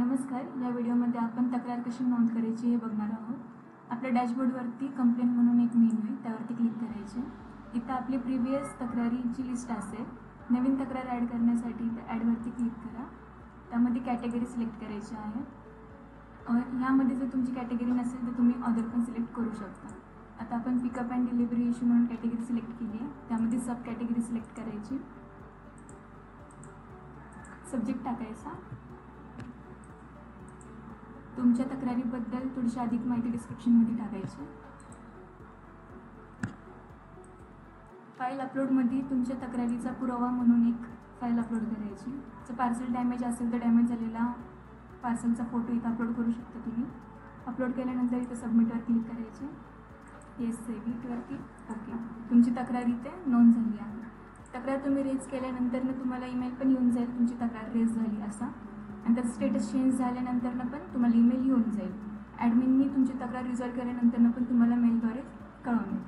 नमस्कार. या व्हिडिओमध्ये आपण तक्रार कशी नोंद करायची हे बघणार आहोत. आपल्या डॅशबोर्डवरती कंप्लेंट म्हणून एक मेनू आहे, त्यावरती क्लिक करायचे. इथं आपली प्रिव्हियस तक्रारींची लिस्ट असेल. नवीन तक्रार ॲड करण्यासाठी ॲडवरती क्लिक करा. त्यामध्ये कॅटेगरी सिलेक्ट करायची आहे. ह्यामध्ये जर तुमची कॅटेगरी नसेल तर तुम्ही अदर पण सिलेक्ट करू शकता. आता आपण पिकअप अँड डिलिव्हरी इश्यू म्हणून कॅटेगरी सिलेक्ट केली आहे. त्यामध्ये सब कॅटेगरी सिलेक्ट करायची. सब्जेक्ट टाकायचा. तुमच्या तक्रारीबद्दल थोडीशी अधिक माहिती डिस्क्रिप्शनमध्ये टाकायची. फाईल अपलोडमध्ये तुमच्या तक्रारीचा पुरावा म्हणून एक फाईल अपलोड करायची. जर पार्सल डॅमेज असेल तर डॅमेज झालेला पार्सलचा फोटो इथं अपलोड करू शकता तुम्ही. अपलोड केल्यानंतर इथं सबमिटवर क्लिक करायचे. येस सेव्हिटवरती ओके. तुमची तक्रार इथे नोंद झाली आहे. तक्रार तुम्ही रेज केल्यानंतर तुम्हाला ईमेल पण येऊन जाईल तुमची तक्रार रेज झाली असा. आणि त्याचं स्टेटस चेंज झाल्यानंतर पण तुम्हाला ईमेल येऊन जाईल. ॲडमिननी तुमची तक्रार रिझॉल्व केल्यानंतर पण तुम्हाला मेलद्वारे कळवण्यात